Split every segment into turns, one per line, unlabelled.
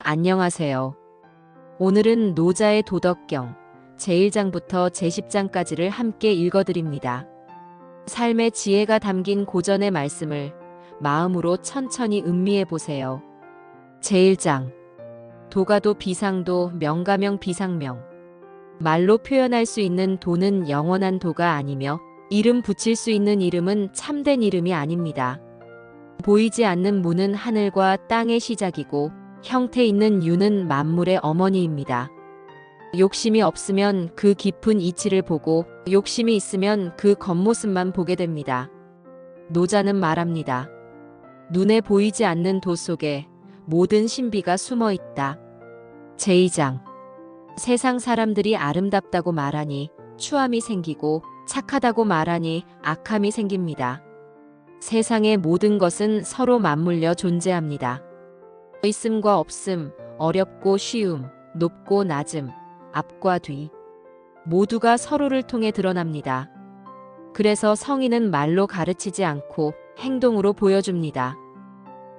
안녕하세요. 오늘은 노자의 도덕경 제1장부터 제10장까지를 함께 읽어드립니다. 삶의 지혜가 담긴 고전의 말씀을 마음으로 천천히 음미해 보세요. 제1장 도가도 비상도 명가명 비상명 말로 표현할 수 있는 도는 영원한 도가 아니며 이름 붙일 수 있는 이름은 참된 이름이 아닙니다. 보이지 않는 무는 하늘과 땅의 시작이고 형태 있는 유는 만물의 어머니입니다. 욕심이 없으면 그 깊은 이치를 보고 욕심이 있으면 그 겉모습만 보게 됩니다. 노자는 말합니다. 눈에 보이지 않는 도 속에 모든 신비가 숨어 있다. 제2장 세상 사람들이 아름답다고 말하니 추함이 생기고 착하다고 말하니 악함이 생깁니다. 세상의 모든 것은 서로 맞물려 존재합니다. 있음과 없음, 어렵고 쉬움, 높고 낮음, 앞과 뒤 모두가 서로를 통해 드러납니다. 그래서 성인은 말로 가르치지 않고 행동으로 보여줍니다.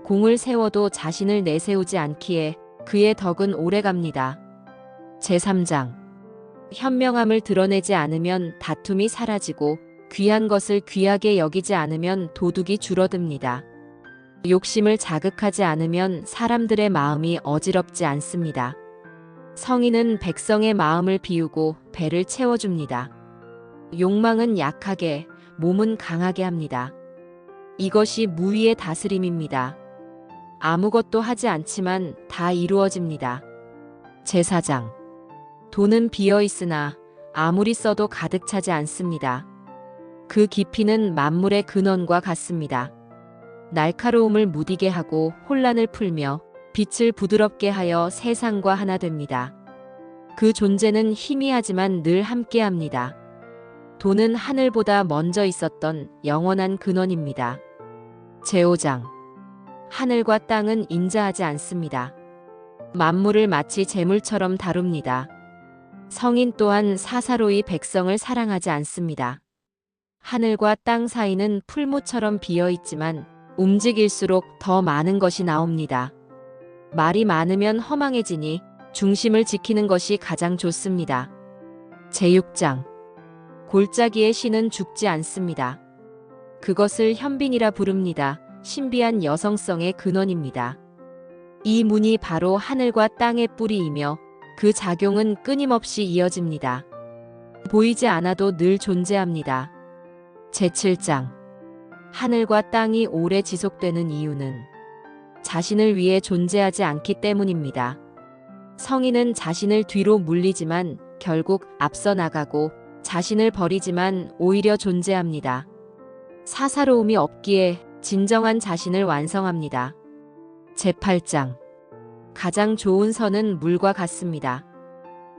공을 세워도 자신을 내세우지 않기에 그의 덕은 오래갑니다. 제3장 현명함을 드러내지 않으면 다툼이 사라지고 귀한 것을 귀하게 여기지 않으면 도둑이 줄어듭니다. 욕심을 자극하지 않으면 사람들의 마음이 어지럽지 않습니다. 성인은 백성의 마음을 비우고 배를 채워줍니다. 욕망은 약하게, 몸은 강하게 합니다. 이것이 무위의 다스림입니다. 아무것도 하지 않지만 다 이루어집니다. 제4장 돈은 비어 있으나 아무리 써도 가득 차지 않습니다. 그 깊이는 만물의 근원과 같습니다. 날카로움을 무디게 하고 혼란을 풀며 빛을 부드럽게 하여 세상과 하나 됩니다. 그 존재는 희미하지만 늘 함께합니다. 돈은 하늘보다 먼저 있었던 영원한 근원입니다. 제5장 하늘과 땅은 인자하지 않습니다. 만물을 마치 재물처럼 다룹니다. 성인 또한 사사로이 백성을 사랑하지 않습니다. 하늘과 땅 사이는 풀무처럼 비어 있지만 움직일수록 더 많은 것이 나옵니다. 말이 많으면 허망해지니 중심을 지키는 것이 가장 좋습니다. 제6장 골짜기의 신은 죽지 않습니다. 그것을 현빈이라 부릅니다. 신비한 여성성의 근원입니다. 이 문이 바로 하늘과 땅의 뿌리이며 그 작용은 끊임없이 이어집니다. 보이지 않아도 늘 존재합니다. 제7장 하늘과 땅이 오래 지속되는 이유는 자신을 위해 존재하지 않기 때문입니다. 성인은 자신을 뒤로 물리지만 결국 앞서 나가고 자신을 버리지만 오히려 존재합니다. 사사로움이 없기에 진정한 자신을 완성합니다. 제8장 가장 좋은 선은 물과 같습니다.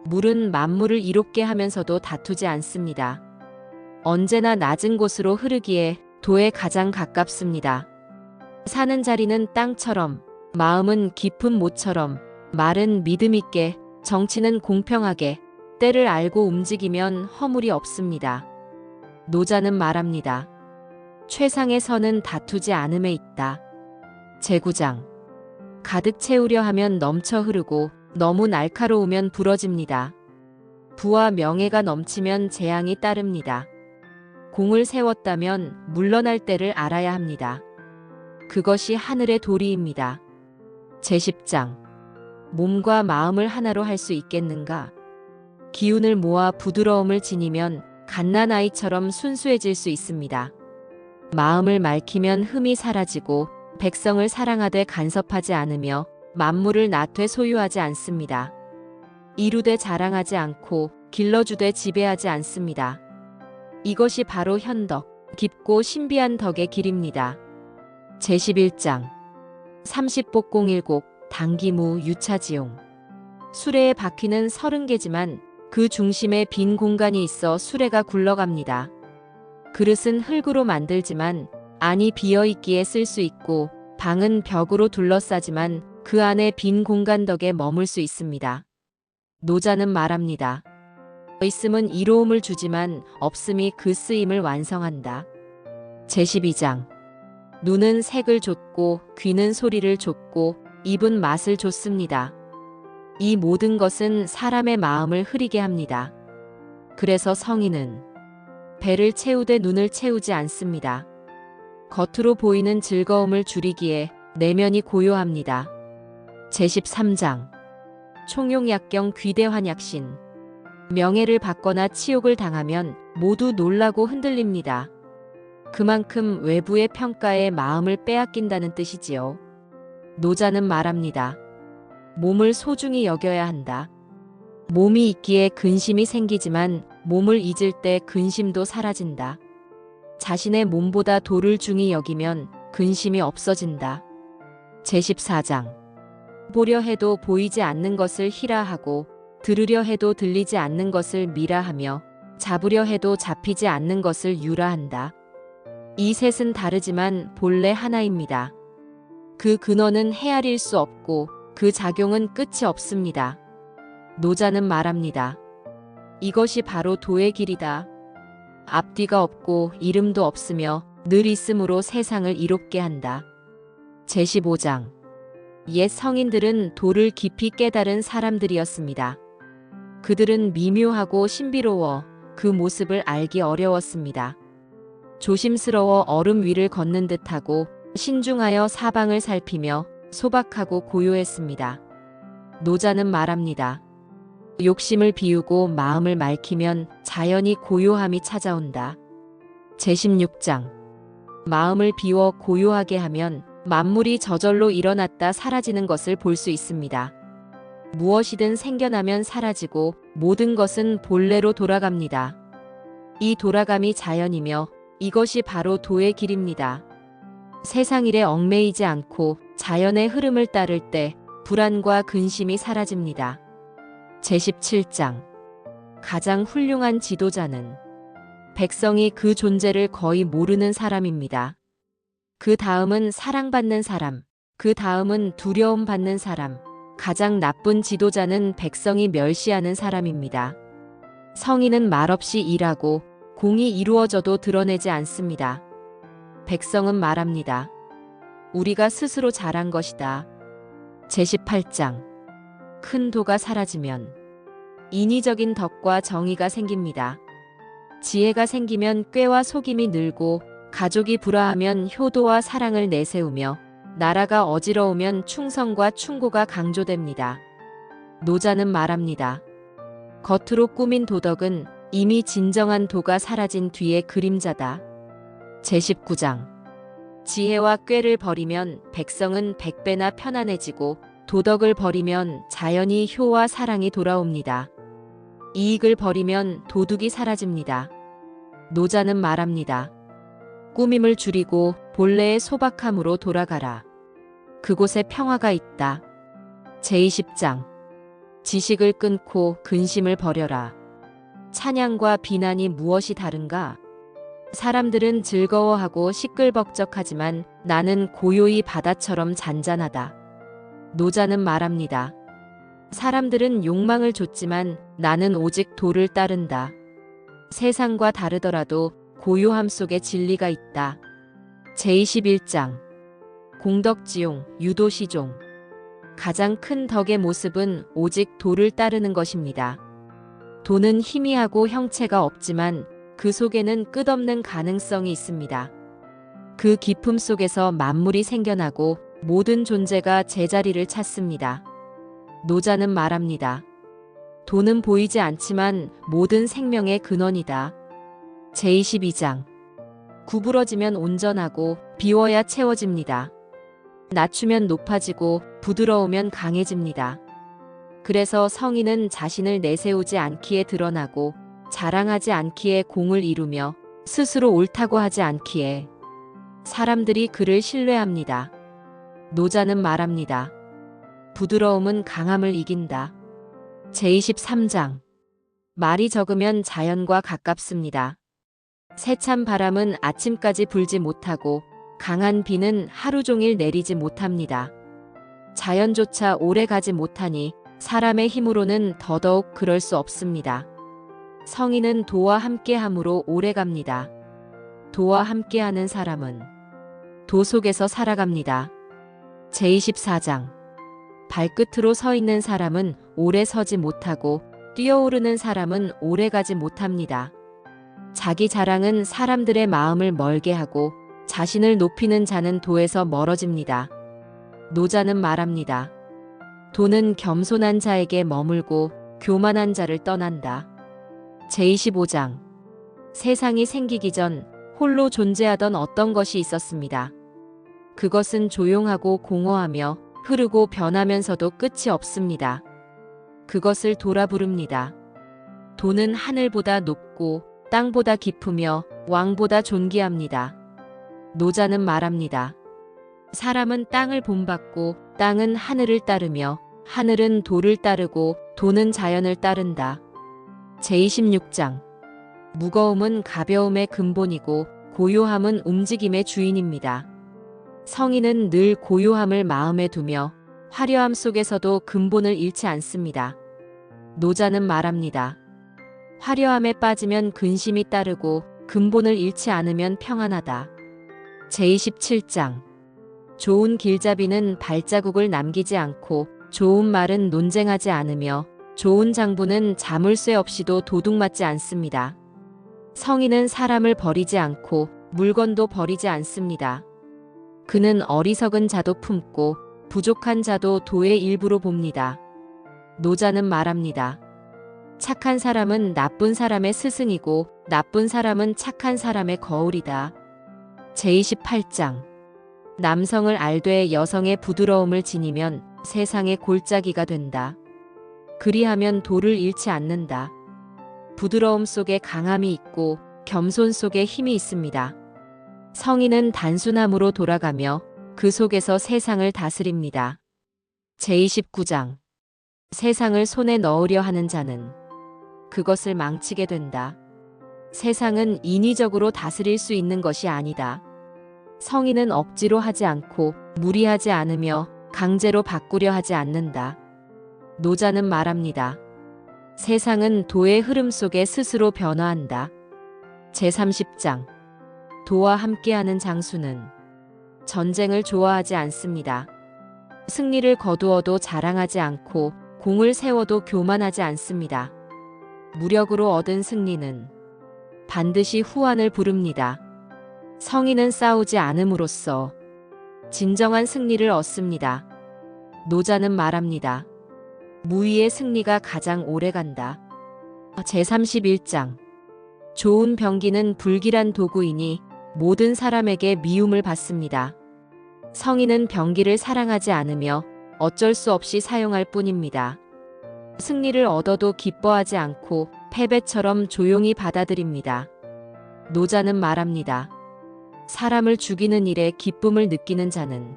물은 만물을 이롭게 하면서도 다투지 않습니다. 언제나 낮은 곳으로 흐르기에 도에 가장 가깝습니다. 사는 자리는 땅처럼, 마음은 깊은 모처럼, 말은 믿음 있게, 정치는 공평하게, 때를 알고 움직이면 허물이 없습니다. 노자는 말합니다. 최상의 선은 다투지 않음에 있다. 제9장 가득 채우려 하면 넘쳐 흐르고 너무 날카로우면 부러집니다. 부와 명예가 넘치면 재앙이 따릅니다. 공을 세웠다면 물러날 때를 알아야 합니다. 그것이 하늘의 도리입니다. 제10장 몸과 마음을 하나로 할 수 있겠는가? 기운을 모아 부드러움을 지니면 갓난아이처럼 순수해질 수 있습니다. 마음을 맑히면 흠이 사라지고 백성을 사랑하되 간섭하지 않으며 만물을 낳되 소유하지 않습니다. 이루되 자랑하지 않고 길러주되 지배하지 않습니다. 이것이 바로 현덕, 깊고 신비한 덕의 길입니다. 제11장 30복공일곡 당기무 유차지용 수레의 바퀴는 30개지만 그 중심에 빈 공간이 있어 수레가 굴러갑니다. 그릇은 흙으로 만들지만 안이 비어있기에 쓸 수 있고 방은 벽으로 둘러싸지만 그 안에 빈 공간 덕에 머물 수 있습니다. 노자는 말합니다. 있음은 이로움을 주지만 없음이 그 쓰임을 완성한다. 제12장 눈은 색을 줬고 귀는 소리를 줬고 입은 맛을 줬습니다. 이 모든 것은 사람의 마음을 흐리게 합니다. 그래서 성인은 배를 채우되 눈을 채우지 않습니다. 겉으로 보이는 즐거움을 줄이기에 내면이 고요합니다. 제13장 총용약경 귀대환약신. 명예를 받거나 치욕을 당하면 모두 놀라고 흔들립니다. 그만큼 외부의 평가에 마음을 빼앗긴다는 뜻이지요. 노자는 말합니다. 몸을 소중히 여겨야 한다. 몸이 있기에 근심이 생기지만 몸을 잊을 때 근심도 사라진다. 자신의 몸보다 도를 중히 여기면 근심이 없어진다. 제14장 보려 해도 보이지 않는 것을 희라 하고 들으려 해도 들리지 않는 것을 미라 하며 잡으려 해도 잡히지 않는 것을 유라 한다. 이 셋은 다르지만 본래 하나입니다. 그 근원은 헤아릴 수 없고 그 작용은 끝이 없습니다. 노자는 말합니다. 이것이 바로 도의 길이다. 앞뒤가 없고 이름도 없으며 늘 있음으로 세상을 이롭게 한다. 제15장 옛 성인들은 도를 깊이 깨달은 사람들이었습니다. 그들은 미묘하고 신비로워 그 모습을 알기 어려웠습니다. 조심스러워 얼음 위를 걷는 듯하고 신중하여 사방을 살피며 소박하고 고요했습니다. 노자는 말합니다. 욕심을 비우고 마음을 맑히면 자연히 고요함이 찾아온다. 제16장 마음을 비워 고요하게 하면 만물이 저절로 일어났다 사라지는 것을 볼 수 있습니다. 무엇이든 생겨나면 사라지고 모든 것은 본래로 돌아갑니다. 이 돌아감이 자연이며 이것이 바로 도의 길입니다. 세상 일에 얽매이지 않고 자연의 흐름을 따를 때 불안과 근심이 사라집니다. 제17장 가장 훌륭한 지도자는 백성이 그 존재를 거의 모르는 사람입니다. 그 다음은 사랑받는 사람, 그 다음은 두려움받는 사람, 가장 나쁜 지도자는 백성이 멸시하는 사람입니다. 성인은 말없이 일하고 공이 이루어져도 드러내지 않습니다. 백성은 말합니다. 우리가 스스로 잘한 것이다. 제18장 큰 도가 사라지면 인위적인 덕과 정의가 생깁니다. 지혜가 생기면 꾀와 속임이 늘고 가족이 불화하면 효도와 사랑을 내세우며 나라가 어지러우면 충성과 충고가 강조됩니다. 노자는 말합니다. 겉으로 꾸민 도덕은 이미 진정한 도가 사라진 뒤의 그림자다. 제19장 지혜와 꾀를 버리면 백성은 100배나 편안해지고 도덕을 버리면 자연히 효와 사랑이 돌아옵니다. 이익을 버리면 도둑이 사라집니다. 노자는 말합니다. 꾸밈을 줄이고 본래의 소박함으로 돌아가라. 그곳에 평화가 있다. 제20장 지식을 끊고 근심을 버려라. 찬양과 비난이 무엇이 다른가? 사람들은 즐거워하고 시끌벅적하지만 나는 고요히 바다처럼 잔잔하다. 노자는 말합니다. 사람들은 욕망을 좇지만 나는 오직 도를 따른다. 세상과 다르더라도 고요함 속에 진리가 있다. 제21장 공덕지용, 유도시종. 가장 큰 덕의 모습은 오직 도를 따르는 것입니다. 도는 희미하고 형체가 없지만 그 속에는 끝없는 가능성이 있습니다. 그 깊음 속에서 만물이 생겨나고 모든 존재가 제자리를 찾습니다. 노자는 말합니다. 도는 보이지 않지만 모든 생명의 근원이다. 제22장 구부러지면 온전하고 비워야 채워집니다. 낮추면 높아지고 부드러우면 강해집니다. 그래서 성인은 자신을 내세우지 않기에 드러나고 자랑하지 않기에 공을 이루며 스스로 옳다고 하지 않기에 사람들이 그를 신뢰합니다. 노자는 말합니다. 부드러움은 강함을 이긴다. 제23장 말이 적으면 자연과 가깝습니다. 세찬 바람은 아침까지 불지 못하고 강한 비는 하루 종일 내리지 못합니다. 자연조차 오래 가지 못하니 사람의 힘으로는 더더욱 그럴 수 없습니다. 성인은 도와 함께함으로 오래 갑니다. 도와 함께하는 사람은 도 속에서 살아갑니다. 제24장 발끝으로 서 있는 사람은 오래 서지 못하고 뛰어오르는 사람은 오래 가지 못합니다. 자기 자랑은 사람들의 마음을 멀게 하고 자신을 높이는 자는 도에서 멀어집니다. 노자는 말합니다. 도는 겸손한 자에게 머물고 교만한 자를 떠난다. 제25장. 세상이 생기기 전 홀로 존재하던 어떤 것이 있었습니다. 그것은 조용하고 공허하며 흐르고 변하면서도 끝이 없습니다. 그것을 도라 부릅니다. 도는 하늘보다 높고 땅보다 깊으며 왕보다 존귀합니다. 노자는 말합니다. 사람은 땅을 본받고 땅은 하늘을 따르며 하늘은 도를 따르고 도는 자연을 따른다. 제26장. 무거움은 가벼움의 근본이고 고요함은 움직임의 주인입니다. 성인은 늘 고요함을 마음에 두며 화려함 속에서도 근본을 잃지 않습니다. 노자는 말합니다. 화려함에 빠지면 근심이 따르고 근본을 잃지 않으면 평안하다. 제27장. 좋은 길잡이는 발자국을 남기지 않고 좋은 말은 논쟁하지 않으며 좋은 장부는 자물쇠 없이도 도둑맞지 않습니다. 성인은 사람을 버리지 않고 물건도 버리지 않습니다. 그는 어리석은 자도 품고 부족한 자도 도의 일부로 봅니다. 노자는 말합니다. 착한 사람은 나쁜 사람의 스승이고 나쁜 사람은 착한 사람의 거울이다. 제28장. 남성을 알되 여성의 부드러움을 지니면 세상의 골짜기가 된다. 그리하면 도를 잃지 않는다. 부드러움 속에 강함이 있고 겸손 속에 힘이 있습니다. 성인은 단순함으로 돌아가며 그 속에서 세상을 다스립니다. 제29장. 세상을 손에 넣으려 하는 자는 그것을 망치게 된다. 세상은 인위적으로 다스릴 수 있는 것이 아니다. 성인은 억지로 하지 않고 무리하지 않으며 강제로 바꾸려 하지 않는다. 노자는 말합니다. 세상은 도의 흐름 속에 스스로 변화한다. 제30장. 도와 함께하는 장수는 전쟁을 좋아하지 않습니다. 승리를 거두어도 자랑하지 않고 공을 세워도 교만하지 않습니다. 무력으로 얻은 승리는 반드시 후환을 부릅니다. 성인은 싸우지 않음으로써 진정한 승리를 얻습니다. 노자는 말합니다. 무위의 승리가 가장 오래간다. 제31장. 좋은 병기는 불길한 도구이니 모든 사람에게 미움을 받습니다. 성인은 병기를 사랑하지 않으며 어쩔 수 없이 사용할 뿐입니다. 승리를 얻어도 기뻐하지 않고 패배처럼 조용히 받아들입니다. 노자는 말합니다. 사람을 죽이는 일에 기쁨을 느끼는 자는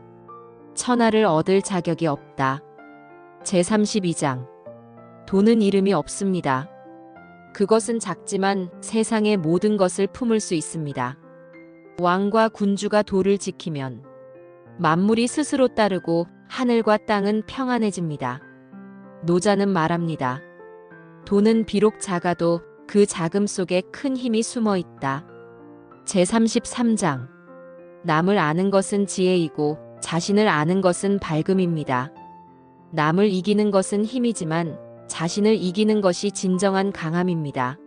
천하를 얻을 자격이 없다. 제32장. 도는 이름이 없습니다. 그것은 작지만 세상의 모든 것을 품을 수 있습니다. 왕과 군주가 도를 지키면 만물이 스스로 따르고 하늘과 땅은 평안해집니다. 노자는 말합니다. 도는 비록 작아도 그 작음 속에 큰 힘이 숨어 있다. 제33장. 남을 아는 것은 지혜이고 자신을 아는 것은 밝음입니다. 남을 이기는 것은 힘이지만 자신을 이기는 것이 진정한 강함입니다.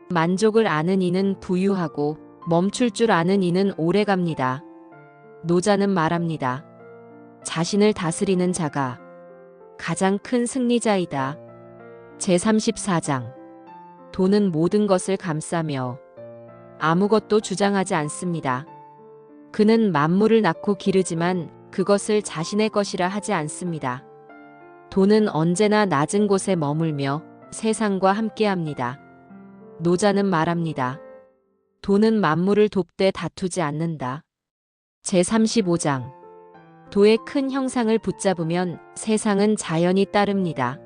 만족을 아는 이는 부유하고 멈출 줄 아는 이는 오래갑니다. 노자는 말합니다. 자신을 다스리는 자가 가장 큰 승리자이다. 제34장. 도는 모든 것을 감싸며 아무것도 주장하지 않습니다. 그는 만물을 낳고 기르지만 그것을 자신의 것이라 하지 않습니다. 도는 언제나 낮은 곳에 머물며 세상과 함께합니다. 노자는 말합니다. 도는 만물을 돕되 다투지 않는다. 제35장. 도의 큰 형상을 붙잡으면 세상은 자연히 따릅니다.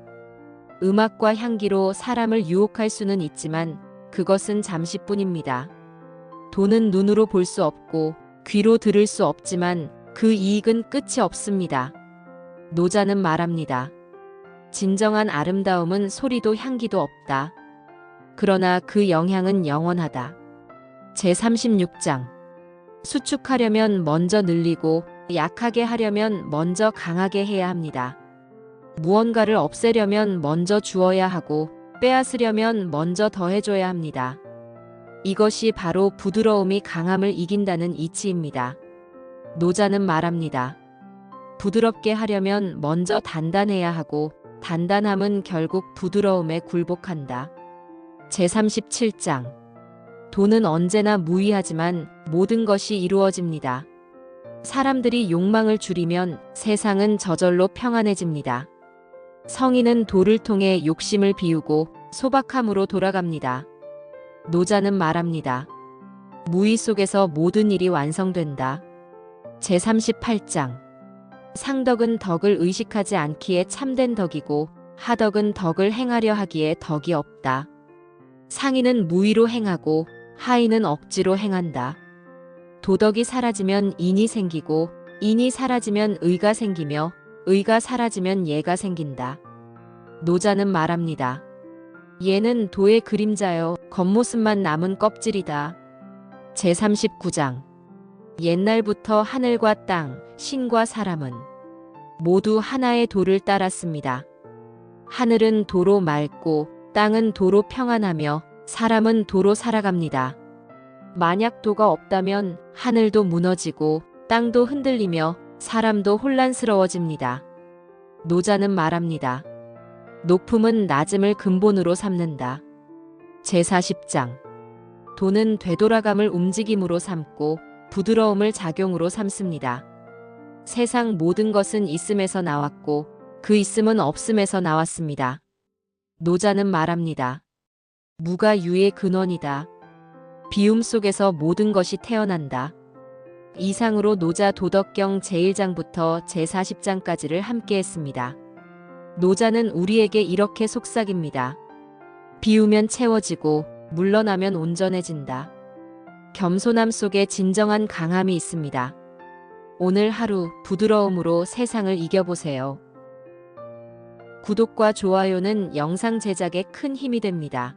음악과 향기로 사람을 유혹할 수는 있지만 그것은 잠시뿐입니다. 도는 눈으로 볼 수 없고 귀로 들을 수 없지만 그 이익은 끝이 없습니다. 노자는 말합니다. 진정한 아름다움은 소리도 향기도 없다. 그러나 그 영향은 영원하다. 제36장. 수축하려면 먼저 늘리고 약하게 하려면 먼저 강하게 해야 합니다. 무언가를 없애려면 먼저 주어야 하고 빼앗으려면 먼저 더해줘야 합니다. 이것이 바로 부드러움이 강함을 이긴다는 이치입니다. 노자는 말합니다. 부드럽게 하려면 먼저 단단해야 하고 단단함은 결국 부드러움에 굴복한다. 제37장. 돈은 언제나 무의하지만 모든 것이 이루어집니다. 사람들이 욕망을 줄이면 세상은 저절로 평안해집니다. 성인은 도를 통해 욕심을 비우고 소박함으로 돌아갑니다. 노자는 말합니다. 무의 속에서 모든 일이 완성된다. 제38장. 상덕은 덕을 의식하지 않기에 참된 덕이고 하덕은 덕을 행하려 하기에 덕이 없다. 상인은 무의로 행하고 하인은 억지로 행한다. 도덕이 사라지면 인이 생기고 인이 사라지면 의가 생기며 의가 사라지면 예가 생긴다. 노자는 말합니다. 예는 도의 그림자여 겉모습만 남은 껍질이다. 제39장. 옛날부터 하늘과 땅, 신과 사람은 모두 하나의 도를 따랐습니다. 하늘은 도로 맑고 땅은 도로 평안하며 사람은 도로 살아갑니다. 만약 도가 없다면 하늘도 무너지고 땅도 흔들리며 사람도 혼란스러워집니다. 노자는 말합니다. 높음은 낮음을 근본으로 삼는다. 제40장. 도는 되돌아감을 움직임으로 삼고 부드러움을 작용으로 삼습니다. 세상 모든 것은 있음에서 나왔고 그 있음은 없음에서 나왔습니다. 노자는 말합니다. 무가 유의 근원이다. 비움 속에서 모든 것이 태어난다. 이상으로 노자 도덕경 제1장부터 제40장까지를 함께 했습니다. 노자는 우리에게 이렇게 속삭입니다. 비우면 채워지고 물러나면 온전해진다. 겸손함 속에 진정한 강함이 있습니다. 오늘 하루 부드러움으로 세상을 이겨보세요. 구독과 좋아요는 영상 제작에 큰 힘이 됩니다.